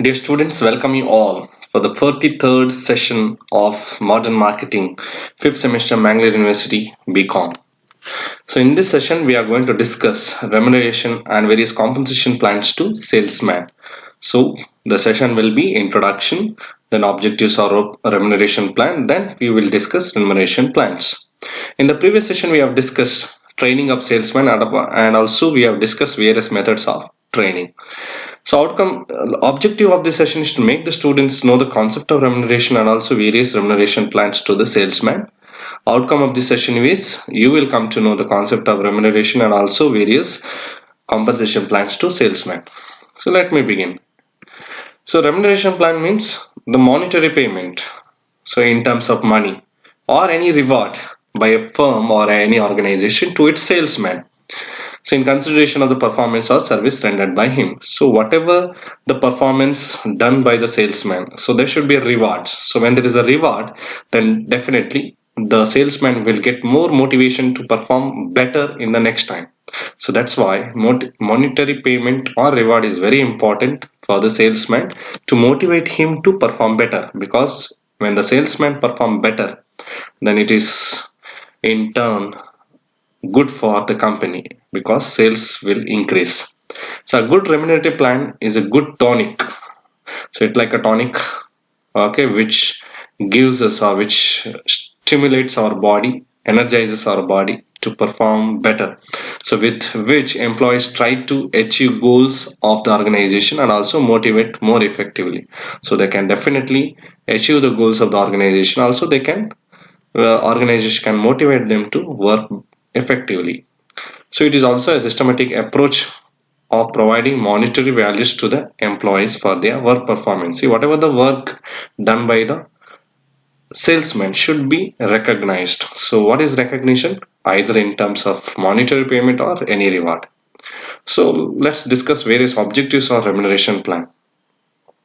Dear students, welcome you all for the 43rd session of Modern Marketing, 5th semester Mangalore University BCom. So in this session, we are going to discuss remuneration and various compensation plans to salesmen. So the session will be introduction, then objectives or remuneration plan, then we will discuss remuneration plans. In the previous session, we have discussed training of salesmen and also we have discussed various methods of training. So objective of this session is to make the students know the concept of remuneration and also various remuneration plans to the salesman. Outcome of this session is you will come to know the concept of remuneration and also various compensation plans to salesmen. So let me begin. So remuneration plan means the monetary payment. So in terms of money or any reward by a firm or any organization to its salesman. So in consideration of the performance or service rendered by him. So whatever the performance done by the salesman, so there should be a reward. So when there is a reward, then definitely the salesman will get more motivation to perform better in the next time. So that's why monetary payment or reward is very important for the salesman to motivate him to perform better, because when the salesman perform better, then it is in turn good for the company because sales will increase. So a good remunerative plan is a good tonic. So it's like a tonic, okay, which gives us or which stimulates our body, energizes our body to perform better. So with which employees try to achieve goals of the organization and also motivate more effectively. So they can definitely achieve the goals of the organization. Also they can organization can motivate them to work effectively. So it is also a systematic approach of providing monetary values to the employees for their work performance. See, whatever the work done by the salesman should be recognized. So what is recognition? Either in terms of monetary payment or any reward. So let's discuss various objectives or remuneration plan.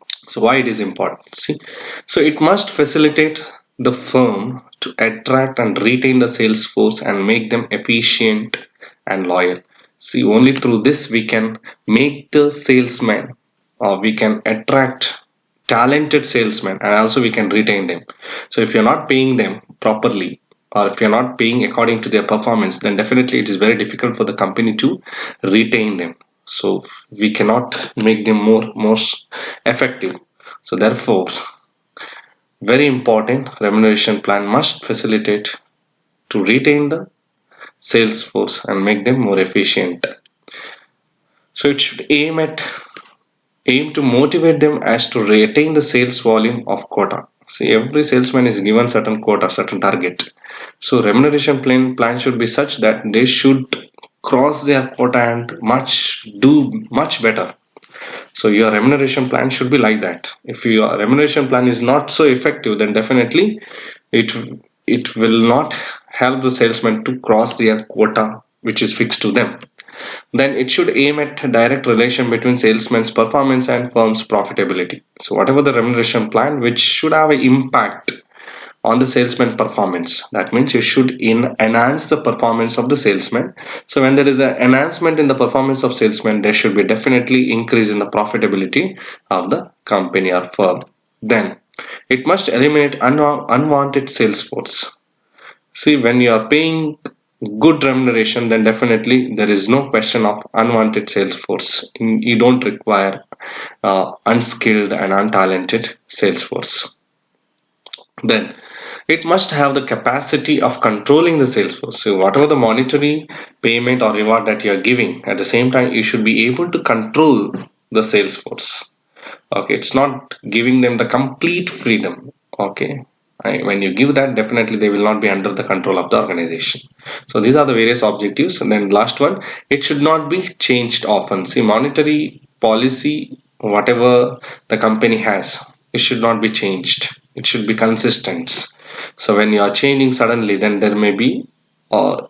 So why it is important? See, so it must facilitate the firm to attract and retain the sales force and make them efficient and loyal. See, only through this we can make the salesman, or we can attract talented salesmen, and also we can retain them. So if you're not paying them properly, or if you're not paying according to their performance, then definitely it is very difficult for the company to retain them. So we cannot make them more effective. So therefore, very important, remuneration plan must facilitate to retain the sales force and make them more efficient. So it should aim to motivate them as to retain the sales volume of quota. See, every salesman is given certain quota, certain target. So remuneration plan should be such that they should cross their quota and do much better. So your remuneration plan should be like that. If your remuneration plan is not so effective, then definitely it will not help the salesman to cross their quota which is fixed to them. Then it should aim at a direct relation between salesman's performance and firm's profitability. So whatever the remuneration plan which should have an impact on the salesman performance, that means you should enhance the performance of the salesman. So when there is an enhancement in the performance of salesman, there should be definitely increase in the profitability of the company or firm. Then it must eliminate unwanted sales force. See, when you are paying good remuneration, then definitely there is no question of unwanted sales force. You don't require unskilled and untalented sales force. Then it must have the capacity of controlling the sales force. So whatever the monetary payment or reward that you are giving, at the same time you should be able to control the sales force. Okay, it's not giving them the complete freedom. Okay, when you give that, definitely they will not be under the control of the organization. So these are the various objectives. And then last one, it should not be changed often. See, monetary policy, whatever the company has, it should not be changed. It should be consistent. So when you are changing suddenly, then there may be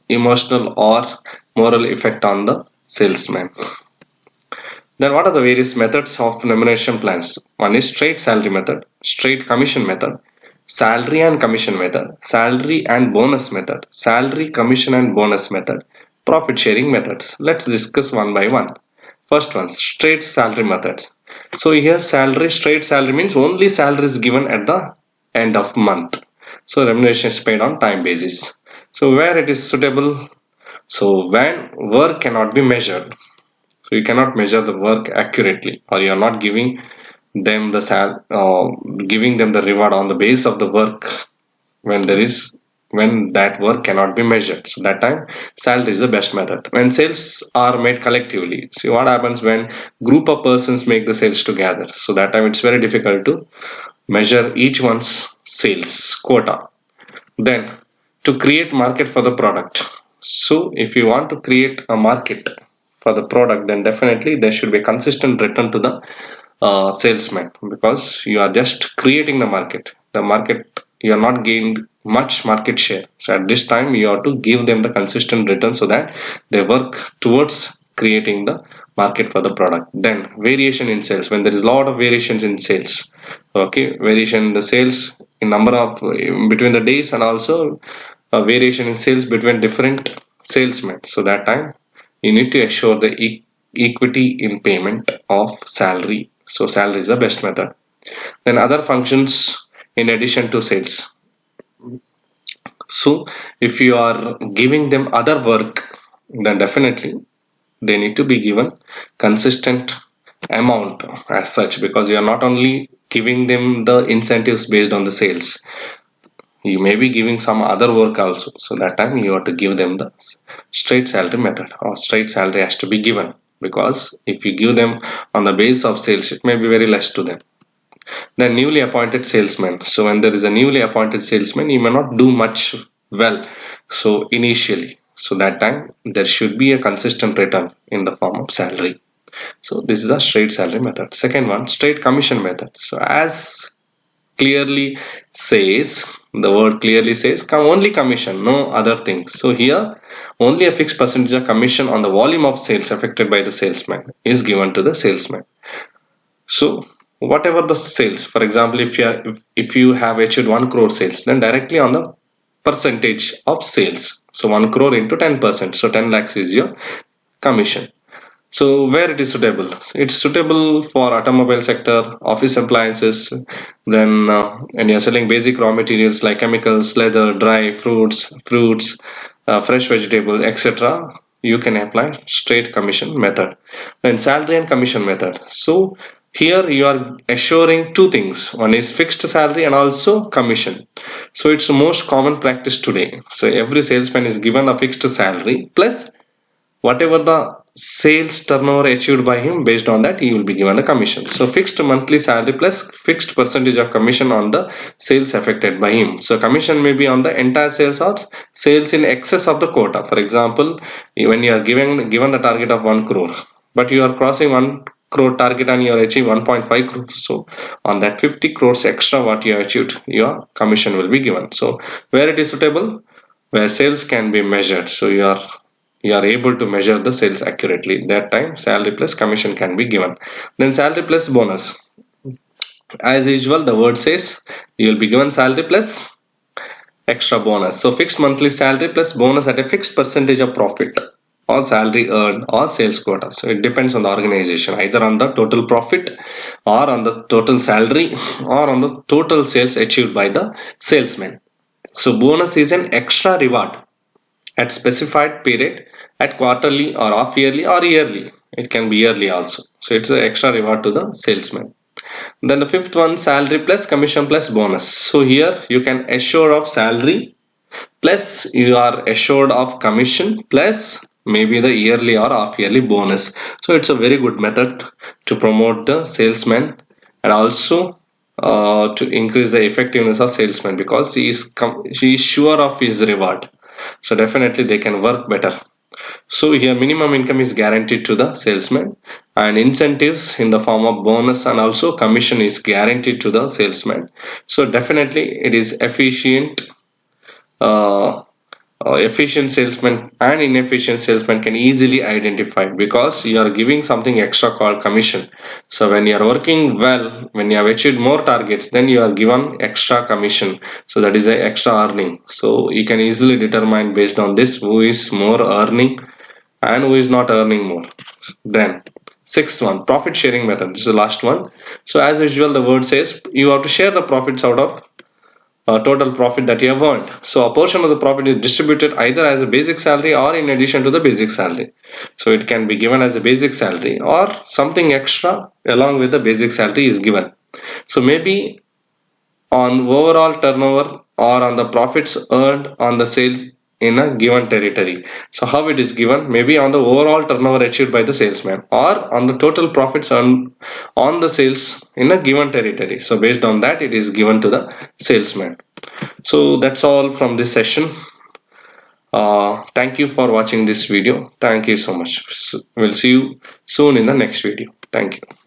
emotional or moral effect on the salesman. Then what are the various methods of remuneration plans? One is straight salary method, straight commission method, salary and commission method, salary and bonus method, salary, commission and bonus method, profit sharing methods. Let's discuss one by one. First one, straight salary method. So here salary, straight salary means only salary is given at the end of month. So remuneration is paid on time basis. So where it is suitable, so when work cannot be measured, so you cannot measure the work accurately, or you are not giving them the giving them the reward on the base of the work, when there is when that work cannot be measured, so that time salary is the best method. When sales are made collectively, see what happens when group of persons make the sales together, so that time it's very difficult to measure each one's sales quota. Then to create market for the product, so if you want to create a market for the product, then definitely there should be a consistent return to the salesman, because you are just creating the market you are not gained much market share. So at this time you have to give them the consistent return, so that they work towards creating the market for the product. Then variation in sales, when there is a lot of variations in sales, okay, variation in the sales in number of between the days, and also variation in sales between different salesmen, so that time you need to assure the equity in payment of salary. So salary is the best method. Then other functions in addition to sales, so if you are giving them other work, then definitely they need to be given consistent amount as such, because you are not only giving them the incentives based on the sales, you may be giving some other work also, so that time you have to give them the straight salary method, or straight salary has to be given, because if you give them on the base of sales, it may be very less to them. Then newly appointed salesman, so when there is a newly appointed salesman, he may not do much well so initially, so that time there should be a consistent return in the form of salary. So this is a straight salary method. Second one, straight commission method. So as clearly says, the word clearly says come only commission, no other things. So here only a fixed percentage of commission on the volume of sales affected by the salesman is given to the salesman. So whatever the sales, for example, if you have achieved 1 crore sales, then directly on the percentage of sales, so 1 crore into 10%, so 10 lakhs is your commission. So where it is suitable? It's suitable for automobile sector, office appliances, then and you're selling basic raw materials like chemicals, leather, dry fruits, fresh vegetable, etc. You can apply straight commission method. Then salary and commission method. So here you are assuring two things. One is fixed salary and also commission. So it's the most common practice today. So every salesman is given a fixed salary plus whatever the sales turnover achieved by him, based on that he will be given the commission. So fixed monthly salary plus fixed percentage of commission on the sales affected by him. So commission may be on the entire sales or sales in excess of the quota. For example, when you are given the target of 1 crore, but you are crossing 1 crore target and you are achieving 1.5 crore, so on that 50 crores extra what you have achieved, your commission will be given. So where it is suitable, where sales can be measured, so you are able to measure the sales accurately, that time salary plus commission can be given. Then salary plus bonus, as usual the word says you will be given salary plus extra bonus. So fixed monthly salary plus bonus at a fixed percentage of profit or salary earned or sales quota. So it depends on the organization, either on the total profit or on the total salary or on the total sales achieved by the salesman. So bonus is an extra reward at specified period, at quarterly or half yearly or yearly. It can be yearly also. So it's an extra reward to the salesman. Then the fifth one, salary plus commission plus bonus. So here you can assure of salary plus you are assured of commission plus maybe the yearly or half yearly bonus. So it's a very good method to promote the salesman, and also to increase the effectiveness of salesman, because he is sure of his reward. So definitely they can work better. So here minimum income is guaranteed to the salesman, and incentives in the form of bonus and also commission is guaranteed to the salesman. So definitely it is uh, efficient salesman and inefficient salesman can easily identify, because you are giving something extra called commission. So when you are working well, when you have achieved more targets, then you are given extra commission, so that is a extra earning. So you can easily determine based on this who is more earning and who is not earning more. Then Sixth one, profit sharing method. This is the last one. So as usual, the word says you have to share the profits out of total profit that you have earned. So a portion of the profit is distributed either as a basic salary or in addition to the basic salary. So it can be given as a basic salary or something extra along with the basic salary is given. So maybe on overall turnover or on the profits earned on the sales in a given territory. So how it is given? Maybe on the overall turnover achieved by the salesman or on the total profits earned on the sales in a given territory. So based on that, it is given to the salesman. So that's all from this session. Thank you for watching this video. Thank you so much. We'll see you soon in the next video. Thank you.